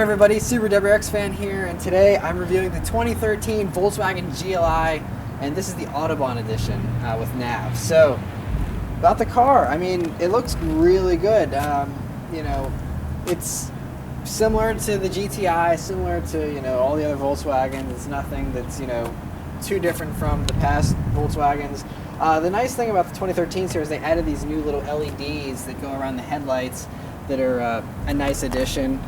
everybody? Super WX fan here, and today I'm reviewing the 2013 Volkswagen GLI, and this is the Autobahn edition with nav. So, about the car, I mean, it looks really good. You know, it's similar to the GTI, similar to, all the other Volkswagens. It's nothing that's, too different from the past Volkswagens. The nice thing about the 2013 series, they added these new little LEDs that go around the headlights that are a nice addition.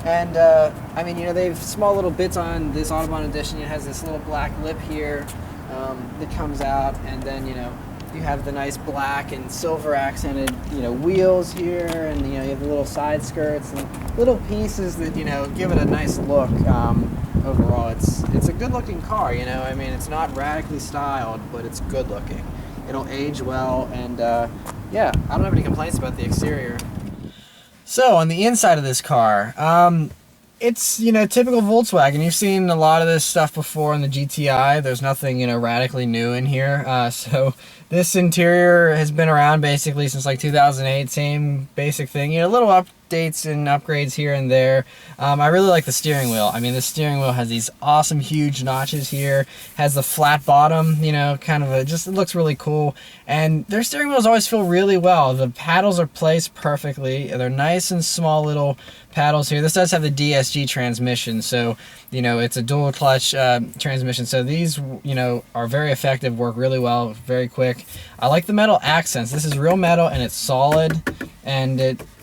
And I mean, they have small little bits on this Autobahn edition. It has this little black lip here that comes out, and then you have the nice black and silver accented wheels here, and you have the little side skirts and little pieces that give it a nice look. Overall, it's a good looking car. I mean, it's not radically styled, but it's good looking. It'll age well, and yeah, I don't have any complaints about the exterior. So, on the inside of this car, it's, typical Volkswagen. You've seen a lot of this stuff before in the GTI. There's nothing, radically new in here. So, this interior has been around basically since like 2008. Same basic thing. Little updates and upgrades here and there. I really like the steering wheel. I mean, the steering wheel has these awesome huge notches here. Has the flat bottom, kind of it looks really cool. And their steering wheels always feel really well. The paddles are placed perfectly. They're nice and small little paddles here. This does have the Dsg transmission, so it's a dual clutch transmission. So these are very effective, work really well, very quick. I like the metal accents. This is real metal and it's solid, and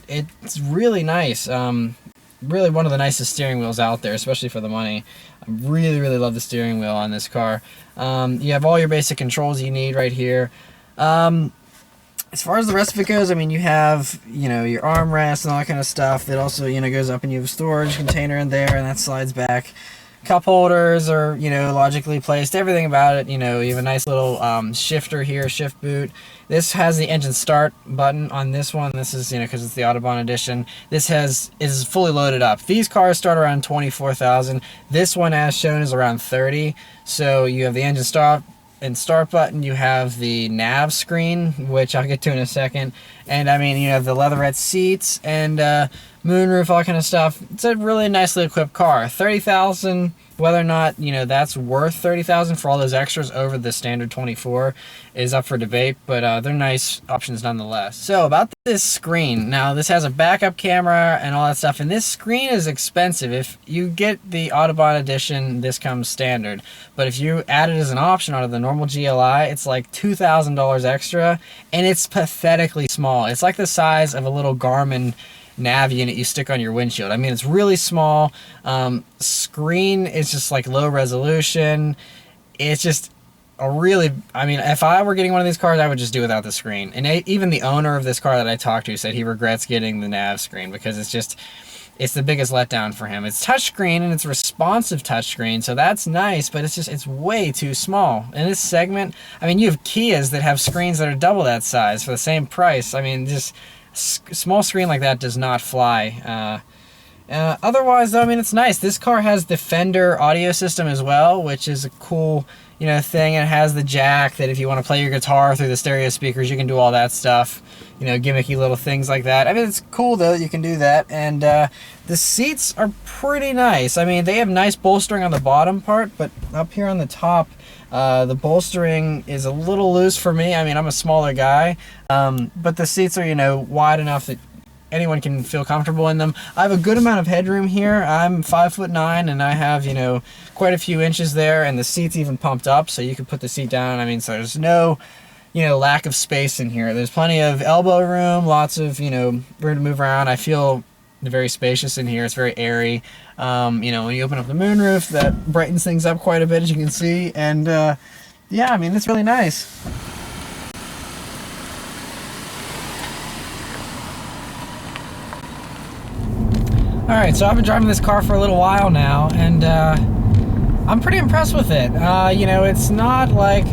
it's really nice. Really one of the nicest steering wheels out there, especially for the money. I really love the steering wheel on this car. You have all your basic controls you need right here. As far as the rest of it goes, I mean, you have, your armrest and all that kind of stuff. It also, goes up, and you have a storage container in there, and that slides back. Cup holders are, logically placed. Everything about it, you have a nice little shifter here, shift boot. This has the engine start button on this one. This is, because it's the Autobahn edition. This is fully loaded up. These cars start around 24,000. This one, as shown, is around 30. So you have the engine start button, you have the nav screen, which I'll get to in a second, and I mean, you have the leatherette seats and moonroof, all kind of stuff. It's a really nicely equipped car. 30,000, whether or not that's worth 30,000 for all those extras over the standard 24 is up for debate, but they're nice options nonetheless. So about this screen, now this has a backup camera and all that stuff, and this screen is expensive. If you get the Autobahn edition, this comes standard, but if you add it as an option out of the normal GLI, it's like $2,000 extra, and it's pathetically small. It's like the size of a little Garmin nav unit you stick on your windshield. I mean, it's really small. Screen is just like low resolution. It's just I mean, if I were getting one of these cars, I would just do without the screen. And even the owner of this car that I talked to said he regrets getting the nav screen because it's the biggest letdown for him. It's touchscreen, and it's responsive touchscreen, so that's nice, but it's way too small. In this segment, I mean, you have Kias that have screens that are double that size for the same price. I mean, just small screen like that does not fly. Otherwise, though, I mean, it's nice. This car has the Fender audio system as well, which is a cool, thing. It has the jack that if you want to play your guitar through the stereo speakers, you can do all that stuff. Gimmicky little things like that. I mean, it's cool, though, that you can do that. And the seats are pretty nice. I mean, they have nice bolstering on the bottom part, but up here on the top, the bolstering is a little loose for me. I mean, I'm a smaller guy, but the seats are, wide enough that anyone can feel comfortable in them. I have a good amount of headroom here. I'm 5'9", and I have, quite a few inches there, and the seat's even pumped up, so you can put the seat down. I mean, so there's no, lack of space in here. There's plenty of elbow room, lots of, room to move around. I feel very spacious in here. It's very airy. When you open up the moonroof, that brightens things up quite a bit, as you can see. And yeah, I mean, it's really nice. Alright, so I've been driving this car for a little while now, and I'm pretty impressed with it. It's not like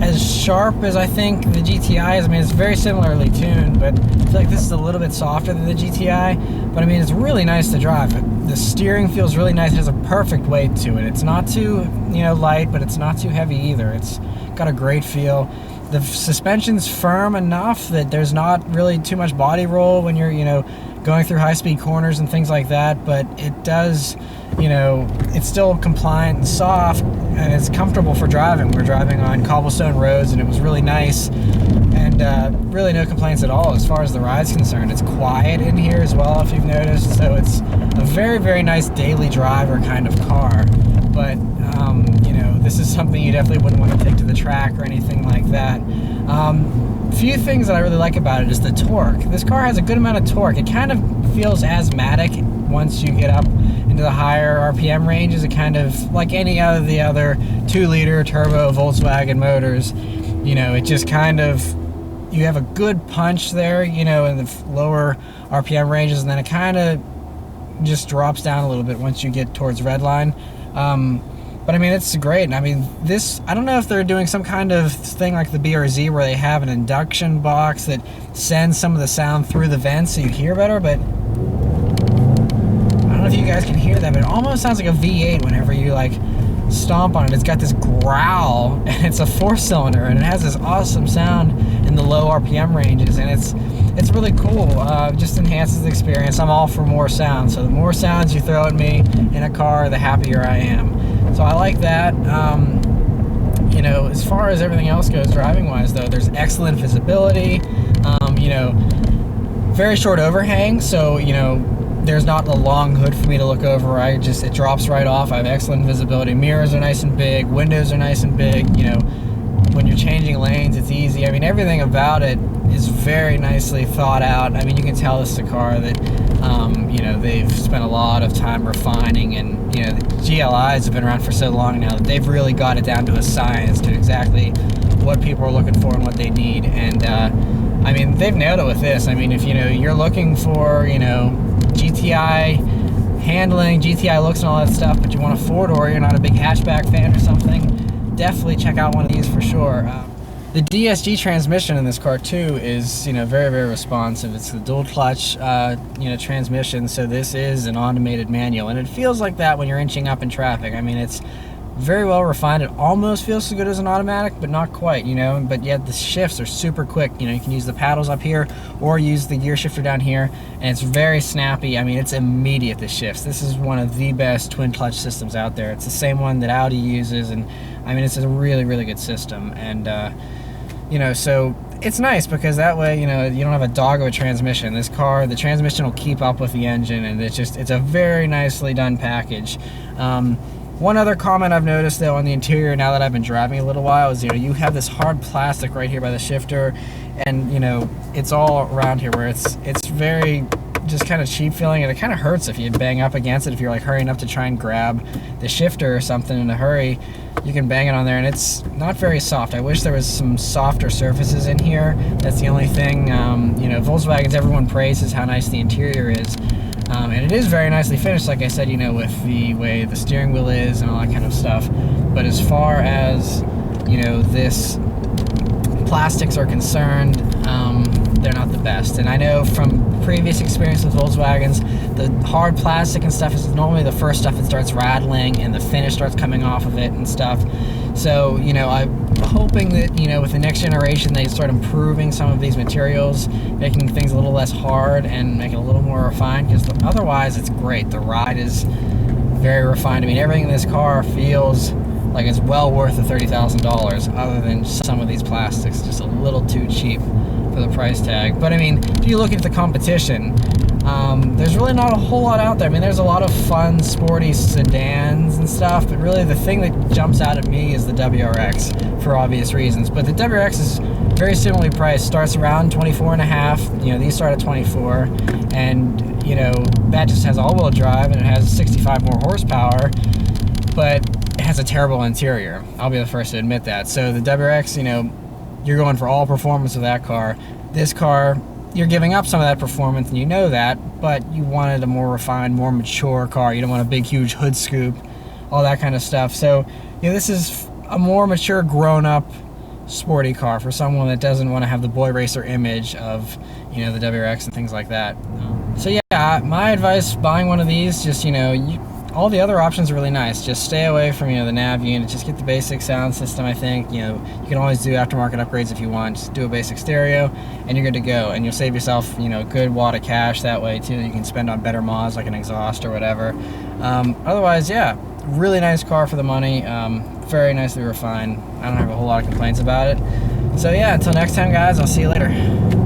as sharp as I think the GTI is. I mean, it's very similarly tuned, but I feel like this is a little bit softer than the GTI. But I mean, it's really nice to drive. The steering feels really nice. It has a perfect weight to it. It's not too, light, but it's not too heavy either. It's got a great feel. The suspension's firm enough that there's not really too much body roll when you're, going through high-speed corners and things like that, but it does, it's still compliant and soft, and it's comfortable for driving. We're driving on cobblestone roads, and it was really nice, and really no complaints at all as far as the ride's concerned. It's quiet in here as well, if you've noticed, so it's a very, very nice daily driver kind of car. But this is something you definitely wouldn't want to take to the track or anything like that. Few things that I really like about it is the torque. This car has a good amount of torque. It kind of feels asthmatic once you get up into the higher RPM ranges. It kind of, like any of the other 2-liter turbo Volkswagen motors, it just kind of, you have a good punch there, in the lower RPM ranges, and then it kind of just drops down a little bit once you get towards redline. But I mean, it's great. And I mean, this, I don't know if they're doing some kind of thing like the BRZ where they have an induction box that sends some of the sound through the vents so you hear better, but I don't know if you guys can hear that, but it almost sounds like a V8 whenever you like stomp on it. It's got this growl, and it's a 4-cylinder, and it has this awesome sound in the low RPM ranges, and it's really cool. Just enhances the experience. I'm all for more sound, so the more sounds you throw at me in a car, the happier I am. So I like that. As far as everything else goes driving-wise, though, there's excellent visibility. Very short overhang, so there's not a long hood for me to look over. It drops right off. I have excellent visibility. Mirrors are nice and big. Windows are nice and big. When you're changing lanes, it's easy. I mean, everything about it is very nicely thought out. I mean, you can tell this is a car that, they've spent a lot of time refining, and, the GLIs have been around for so long now that they've really got it down to a science, to exactly what people are looking for and what they need. And, I mean, they've nailed it with this. I mean, if, you're looking for, GTI handling, GTI looks and all that stuff, but you want a 4-door, you're not a big hatchback fan or something, definitely check out one of these for sure. The Dsg transmission in this car too is, very, very responsive. It's the dual clutch, transmission, so this is an automated manual, and it feels like that when you're inching up in traffic. I mean, it's very well refined. It almost feels as good as an automatic, but not quite, but yet the shifts are super quick. You can use the paddles up here or use the gear shifter down here, and it's very snappy. I mean, it's immediate, the shifts. This is one of the best twin clutch systems out there. It's the same one that Audi uses, and I mean, it's a really, really good system. And so it's nice because that way, you don't have a dog of a transmission. This car, the transmission will keep up with the engine, and it's a very nicely done package. One other comment I've noticed though on the interior now that I've been driving a little while is, you have this hard plastic right here by the shifter, and it's all around here where it's very just kind of cheap feeling, and it kind of hurts if you bang up against it. If you're like hurrying up to try and grab the shifter or something in a hurry, you can bang it on there, and it's not very soft. I wish there was some softer surfaces in here. That's the only thing. Volkswagens, everyone praises how nice the interior is, and it is very nicely finished, like I said, with the way the steering wheel is and all that kind of stuff. But as far as this plastics are concerned, they're not the best. And I know from previous experience with Volkswagens, the hard plastic and stuff is normally the first stuff that starts rattling, and the finish starts coming off of it and stuff. So, I'm hoping that, with the next generation, they start improving some of these materials, making things a little less hard and make it a little more refined, because otherwise it's great. The ride is very refined. I mean, everything in this car feels like it's well worth the $30,000, other than some of these plastics, just a little too cheap for the price tag. But I mean, if you look at the competition, there's really not a whole lot out there. I mean, there's a lot of fun, sporty sedans and stuff, but really the thing that jumps out at me is the WRX, for obvious reasons. But the WRX is very similarly priced, starts around 24 and a half. These start at 24, and that just has all-wheel drive, and it has 65 more horsepower, but it has a terrible interior. I'll be the first to admit that. So the WRX, you're going for all performance of that car. This car, you're giving up some of that performance, and you know that, but you wanted a more refined, more mature car. You don't want a big, huge hood scoop, all that kind of stuff. So, this is a more mature, grown-up, sporty car for someone that doesn't want to have the boy racer image of, the WRX and things like that. So yeah, my advice, buying one of these, just, all the other options are really nice. Just stay away from, the nav unit. Just get the basic sound system, I think. You can always do aftermarket upgrades if you want. Just do a basic stereo, and you're good to go. And you'll save yourself, a good wad of cash that way, too. You can spend on better mods, like an exhaust or whatever. Otherwise, yeah, really nice car for the money. Very nicely refined. I don't have a whole lot of complaints about it. So, yeah, until next time, guys, I'll see you later.